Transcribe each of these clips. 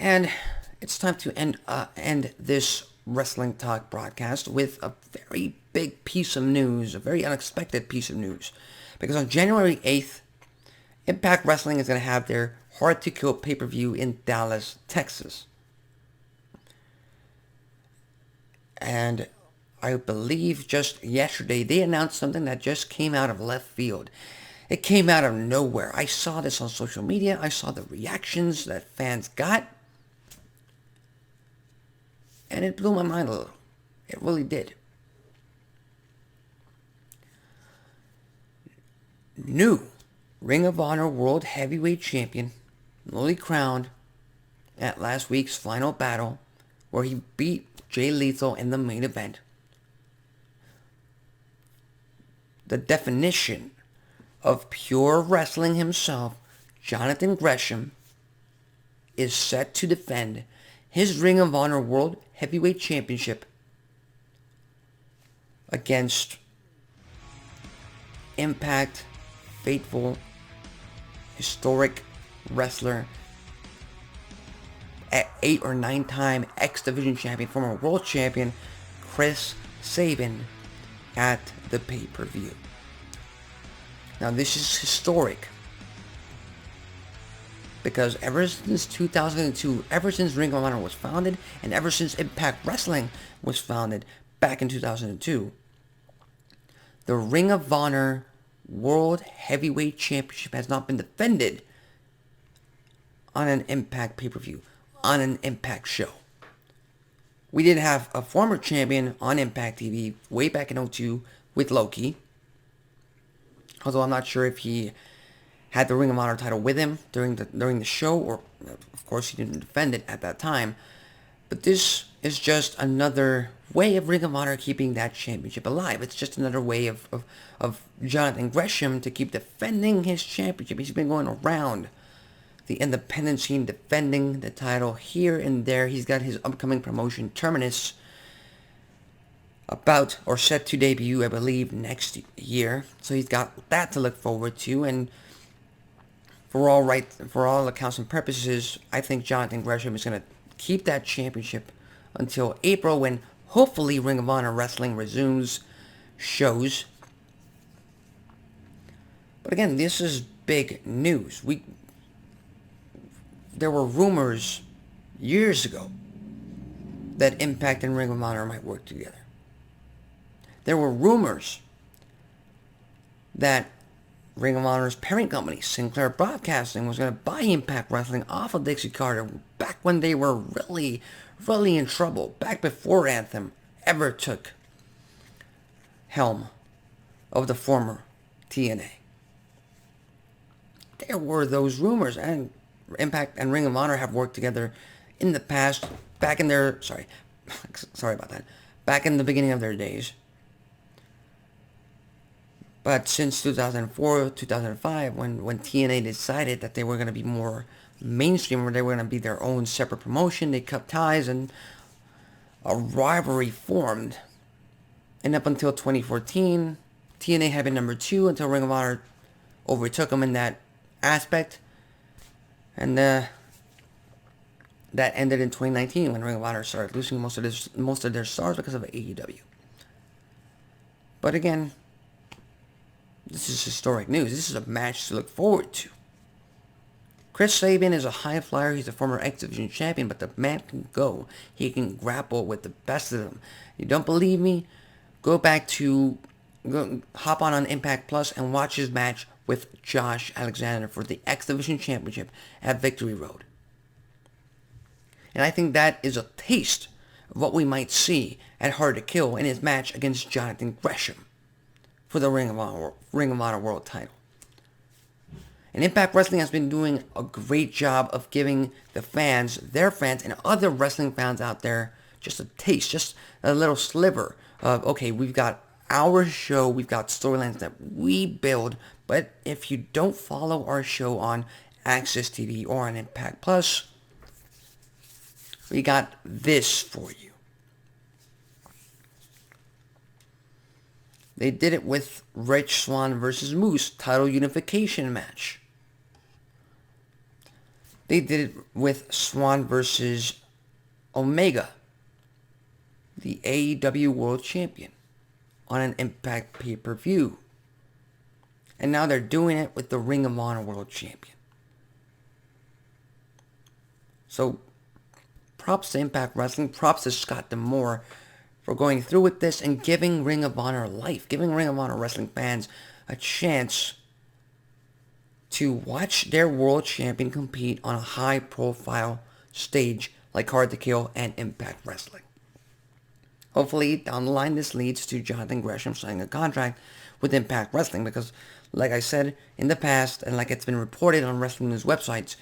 And it's time to end this Wrestling Talk broadcast with a very big piece of news, a very unexpected piece of news. Because on January 8th, Impact Wrestling is going to have their Hard to Kill pay-per-view in Dallas, Texas. And I believe just yesterday they announced something that just came out of left field. It came out of nowhere. I saw this on social media. I saw the reactions that fans got. And it blew my mind a little. It really did. New Ring of Honor World Heavyweight Champion, newly crowned at last week's final battle, where he beat Jay Lethal in the main event. The definition of pure wrestling himself, Jonathan Gresham, is set to defend his Ring of Honor World Heavyweight Championship against Impact faithful, historic wrestler, 8 or 9-time X Division champion, former world champion, Chris Sabin, at the pay-per-view. Now this is historic because ever since 2002, ever since Ring of Honor was founded, and ever since Impact Wrestling was founded back in 2002, the Ring of Honor World Heavyweight Championship has not been defended on an Impact pay-per-view, on an Impact show. We did have a former champion on Impact TV way back in 2002 with Loki, although I'm not sure if he had the Ring of Honor title with him during the show, or of course he didn't defend it at that time. But this is just another way of Ring of Honor keeping that championship alive. It's just another way of Jonathan Gresham to keep defending his championship. He's been going around the independent scene defending the title here and there. He's got his upcoming promotion, Terminus, about or set to debut, I believe, next year. So he's got that to look forward to, and for all accounts and purposes, I think Jonathan Gresham is going to keep that championship until April, when hopefully Ring of Honor Wrestling resumes shows. But again, this is big news. There were rumors years ago that Impact and Ring of Honor might work together. There were rumors that Ring of Honor's parent company, Sinclair Broadcasting, was going to buy Impact Wrestling off of Dixie Carter back when they were really, really in trouble, back before Anthem ever took helm of the former TNA. There were those rumors, and Impact and Ring of Honor have worked together in the past, back in the beginning of their days. But since 2004, 2005, when TNA decided that they were going to be more mainstream, or they were going to be their own separate promotion, they cut ties and a rivalry formed. And up until 2014, TNA had been number 2 until Ring of Honor overtook them in that aspect. And that ended in 2019 when Ring of Honor started losing most of their stars because of AEW. But again, this is historic news. This is a match to look forward to. Chris Sabin is a high flyer. He's a former X Division champion, but the man can go. He can grapple with the best of them. You don't believe me? Hop on Impact Plus and watch his match with Josh Alexander for the X Division Championship at Victory Road. And I think that is a taste of what we might see at Hard to Kill in his match against Jonathan Gresham for the Ring of Honor World title. And Impact Wrestling has been doing a great job of giving the fans, their fans, and other wrestling fans out there just a taste, just a little sliver of, okay, we've got our show, we've got storylines that we build, but if you don't follow our show on Access TV or on Impact Plus, we got this for you. They did it with Rich Swann versus Moose title unification match. They did it with Swan versus Omega, the AEW World Champion, on an Impact pay-per-view. And now they're doing it with the Ring of Honor World Champion. So, props to Impact Wrestling, props to Scott D'Amore for going through with this and giving Ring of Honor life, giving Ring of Honor wrestling fans a chance to watch their world champion compete on a high-profile stage like Hard to Kill and Impact Wrestling. Hopefully, down the line, this leads to Jonathan Gresham signing a contract with Impact Wrestling because, like I said in the past, and like it's been reported on wrestling news websites,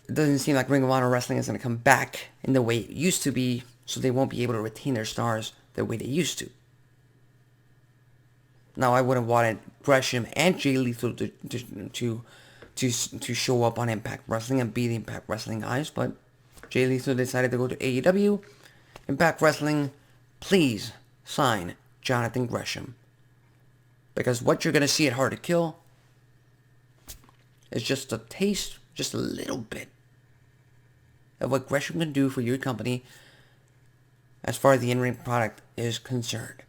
it doesn't seem like Ring of Honor Wrestling is going to come back in the way it used to be, so they won't be able to retain their stars the way they used to. Now, I would have wanted Gresham and Jay Lethal to show up on Impact Wrestling and be the Impact Wrestling guys, but Jay Lethal decided to go to AEW. Impact Wrestling, please sign Jonathan Gresham. Because what you're going to see at Hard to Kill is just a taste, just a little bit, of what Gresham can do for your company as far as the in-ring product is concerned.